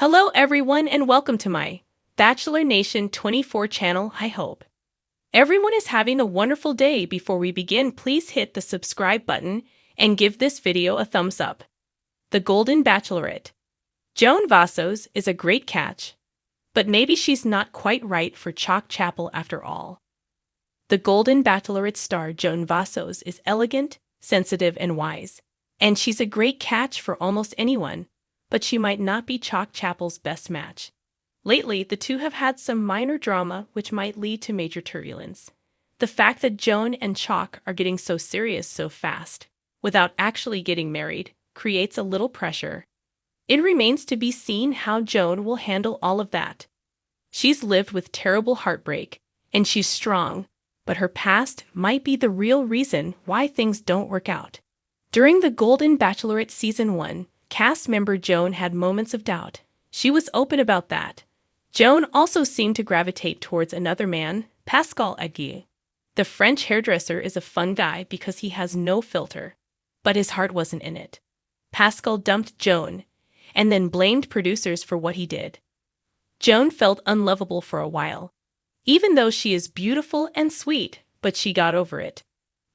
Hello everyone and welcome to my Bachelor Nation 24 channel. I hope everyone is having a wonderful day. Before we begin, please hit the subscribe button and give this video a thumbs up. The Golden Bachelorette. Joan Vassos is a great catch, but maybe she's not quite right for Chock Chapple after all. The Golden Bachelorette star Joan Vassos is elegant, sensitive, and wise, and she's a great catch for almost anyone, but she might not be Chock Chapple's best match. Lately, the two have had some minor drama which might lead to major turbulence. The fact that Joan and Chock are getting so serious so fast, without actually getting married, creates a little pressure. It remains to be seen how Joan will handle all of that. She's lived with terrible heartbreak, and she's strong, but her past might be the real reason why things don't work out. During the Golden Bachelorette Season 1, cast member Joan had moments of doubt. She was open about that. Joan also seemed to gravitate towards another man, Pascal Aguirre. The French hairdresser is a fun guy because he has no filter, but his heart wasn't in it. Pascal dumped Joan, and then blamed producers for what he did. Joan felt unlovable for a while, even though she is beautiful and sweet, but she got over it.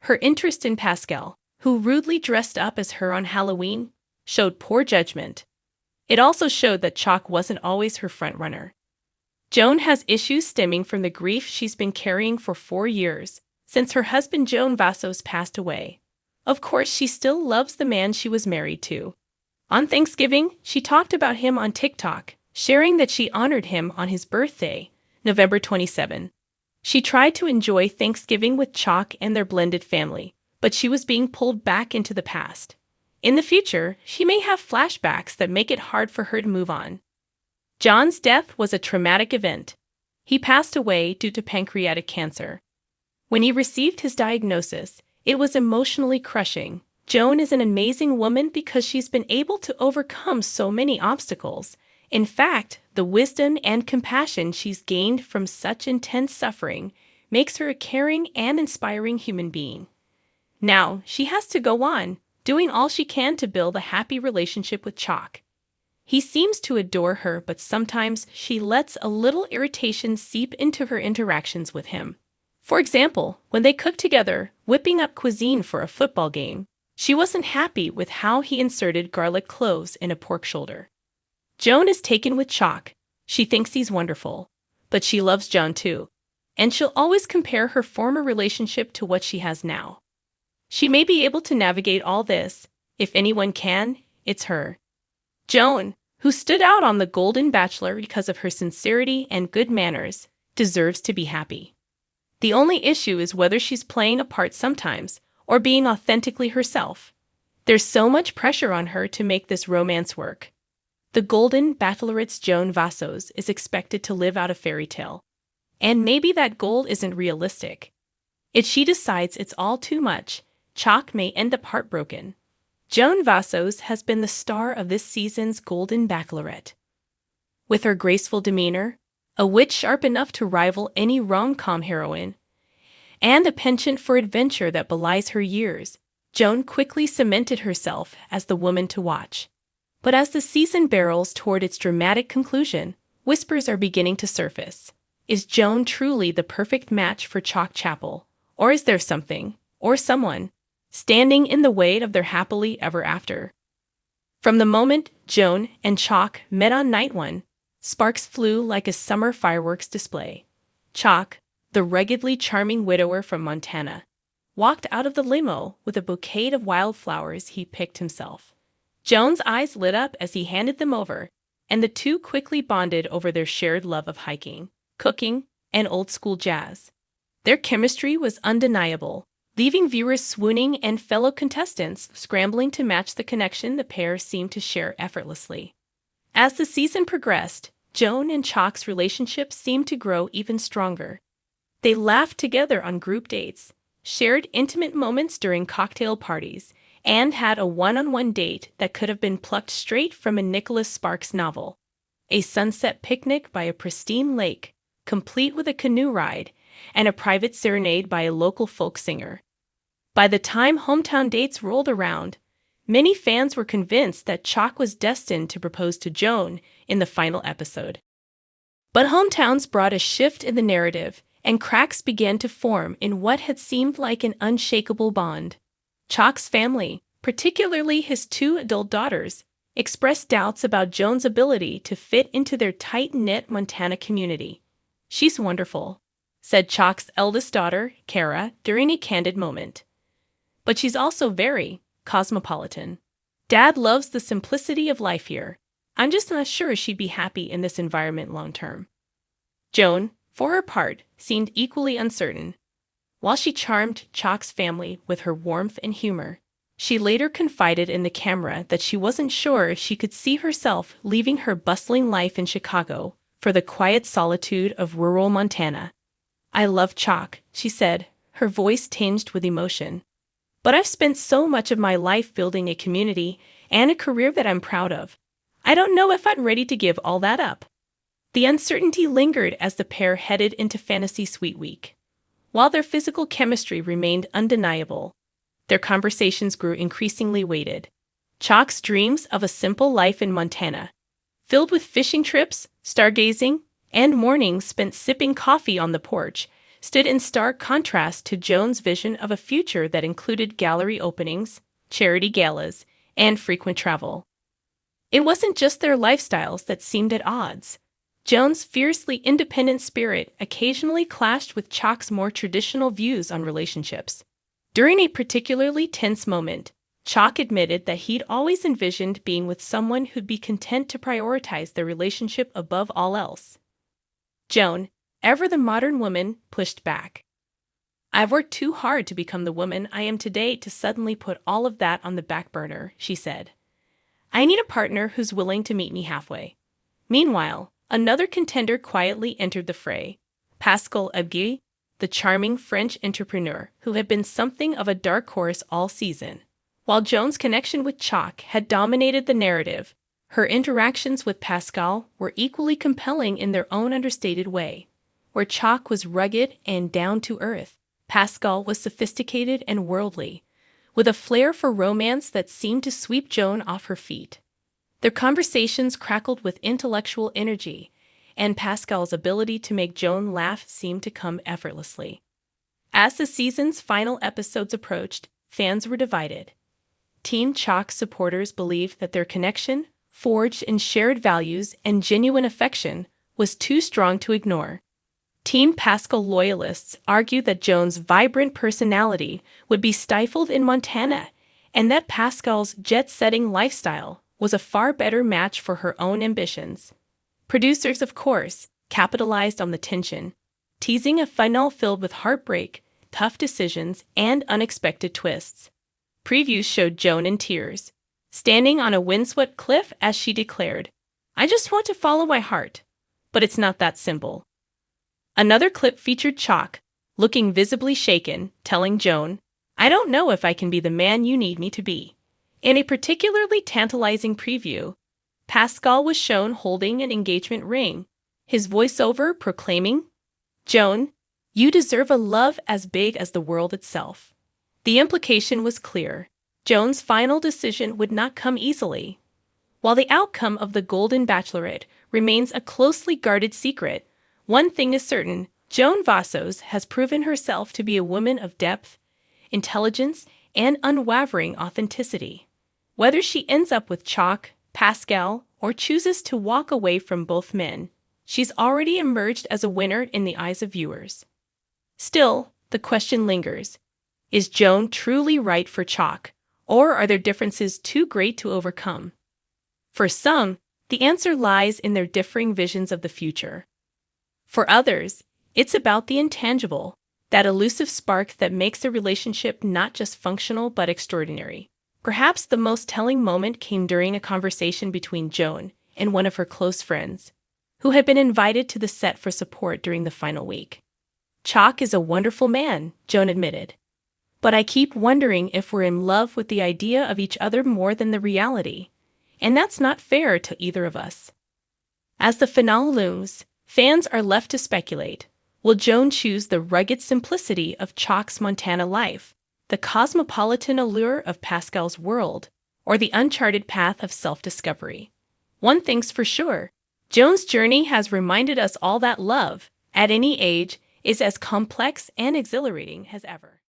Her interest in Pascal, who rudely dressed up as her on Halloween, showed poor judgment. It also showed that Chock wasn't always her frontrunner. Joan has issues stemming from the grief she's been carrying for 4 years, since her husband Joan Vassos passed away. Of course, she still loves the man she was married to. On Thanksgiving, she talked about him on TikTok, sharing that she honored him on his birthday, November 27. She tried to enjoy Thanksgiving with Chock and their blended family, but she was being pulled back into the past. In the future, she may have flashbacks that make it hard for her to move on. John's death was a traumatic event. He passed away due to pancreatic cancer. When he received his diagnosis, it was emotionally crushing. Joan is an amazing woman because she's been able to overcome so many obstacles. In fact, the wisdom and compassion she's gained from such intense suffering makes her a caring and inspiring human being. Now, she has to go on, doing all she can to build a happy relationship with Chock. He seems to adore her, but sometimes she lets a little irritation seep into her interactions with him. For example, when they cooked together, whipping up cuisine for a football game, she wasn't happy with how he inserted garlic cloves in a pork shoulder. Joan is taken with Chock. She thinks he's wonderful, but she loves John too, and she'll always compare her former relationship to what she has now. She may be able to navigate all this. If anyone can, it's her. Joan, who stood out on The Golden Bachelor because of her sincerity and good manners, deserves to be happy. The only issue is whether she's playing a part sometimes or being authentically herself. There's so much pressure on her to make this romance work. The Golden Bachelorette's Joan Vassos is expected to live out a fairy tale. And maybe that goal isn't realistic. If she decides it's all too much, Chock may end up heartbroken. Joan Vassos has been the star of this season's Golden Bachelorette. With her graceful demeanor, a wit sharp enough to rival any rom-com heroine, and a penchant for adventure that belies her years, Joan quickly cemented herself as the woman to watch. But as the season barrels toward its dramatic conclusion, whispers are beginning to surface. Is Joan truly the perfect match for Chock Chapple, or is there something, or someone, standing in the way of their happily ever after? From the moment Joan and Chock met on night 1, sparks flew like a summer fireworks display. Chock, the ruggedly charming widower from Montana, walked out of the limo with a bouquet of wildflowers he picked himself. Joan's eyes lit up as he handed them over, and the two quickly bonded over their shared love of hiking, cooking, and old-school jazz. Their chemistry was undeniable, leaving viewers swooning and fellow contestants scrambling to match the connection the pair seemed to share effortlessly. As the season progressed, Joan and Chock's relationship seemed to grow even stronger. They laughed together on group dates, shared intimate moments during cocktail parties, and had a one-on-one date that could have been plucked straight from a Nicholas Sparks novel. A sunset picnic by a pristine lake, complete with a canoe ride, and a private serenade by a local folk singer. By the time hometown dates rolled around, many fans were convinced that Chock was destined to propose to Joan in the final episode. But hometowns brought a shift in the narrative, and cracks began to form in what had seemed like an unshakable bond. Chock's family, particularly his two adult daughters, expressed doubts about Joan's ability to fit into their tight-knit Montana community. "She's wonderful," said Chock's eldest daughter, Kara, during a candid moment. "But she's also very cosmopolitan. Dad loves the simplicity of life here. I'm just not sure she'd be happy in this environment long-term." Joan, for her part, seemed equally uncertain. While she charmed Chock's family with her warmth and humor, she later confided in the camera that she wasn't sure she could see herself leaving her bustling life in Chicago for the quiet solitude of rural Montana. "I love Chock," she said, her voice tinged with emotion. "But I've spent so much of my life building a community and a career that I'm proud of. I don't know if I'm ready to give all that up." The uncertainty lingered as the pair headed into Fantasy Suite Week. While their physical chemistry remained undeniable, their conversations grew increasingly weighted. Chock's dreams of a simple life in Montana, filled with fishing trips, stargazing, and mornings spent sipping coffee on the porch, stood in stark contrast to Joan's vision of a future that included gallery openings, charity galas, and frequent travel. It wasn't just their lifestyles that seemed at odds. Joan's fiercely independent spirit occasionally clashed with Chock's more traditional views on relationships. During a particularly tense moment, Chock admitted that he'd always envisioned being with someone who'd be content to prioritize their relationship above all else. Joan, ever the modern woman, pushed back. "I've worked too hard to become the woman I am today to suddenly put all of that on the back burner," she said. "I need a partner who's willing to meet me halfway." Meanwhile, another contender quietly entered the fray. Pascal Abguy, the charming French entrepreneur who had been something of a dark horse all season. While Joan's connection with Chock had dominated the narrative, her interactions with Pascal were equally compelling in their own understated way. Where Chock was rugged and down-to-earth, Pascal was sophisticated and worldly, with a flair for romance that seemed to sweep Joan off her feet. Their conversations crackled with intellectual energy, and Pascal's ability to make Joan laugh seemed to come effortlessly. As the season's final episodes approached, fans were divided. Team Chock supporters believed that their connection, forged in shared values and genuine affection, was too strong to ignore. Team Pascal loyalists argued that Joan's vibrant personality would be stifled in Montana, and that Pascal's jet-setting lifestyle was a far better match for her own ambitions. Producers, of course, capitalized on the tension, teasing a finale filled with heartbreak, tough decisions, and unexpected twists. Previews showed Joan in tears, standing on a windswept cliff as she declared, "I just want to follow my heart, but it's not that simple." Another clip featured Chock, looking visibly shaken, telling Joan, "I don't know if I can be the man you need me to be." In a particularly tantalizing preview, Pascal was shown holding an engagement ring, his voiceover proclaiming, "Joan, you deserve a love as big as the world itself." The implication was clear. Joan's final decision would not come easily. While the outcome of the Golden Bachelorette remains a closely guarded secret, one thing is certain: Joan Vassos has proven herself to be a woman of depth, intelligence, and unwavering authenticity. Whether she ends up with Chock, Pascal, or chooses to walk away from both men, she's already emerged as a winner in the eyes of viewers. Still, the question lingers: is Joan truly right for Chock, or are their differences too great to overcome? For some, the answer lies in their differing visions of the future. For others, it's about the intangible, that elusive spark that makes a relationship not just functional but extraordinary. Perhaps the most telling moment came during a conversation between Joan and one of her close friends, who had been invited to the set for support during the final week. "Chock is a wonderful man," Joan admitted, "but I keep wondering if we're in love with the idea of each other more than the reality, and that's not fair to either of us." As the finale looms, fans are left to speculate. Will Joan choose the rugged simplicity of Chock's Montana life, the cosmopolitan allure of Pascal's world, or the uncharted path of self-discovery? One thing's for sure: Joan's journey has reminded us all that love, at any age, is as complex and exhilarating as ever.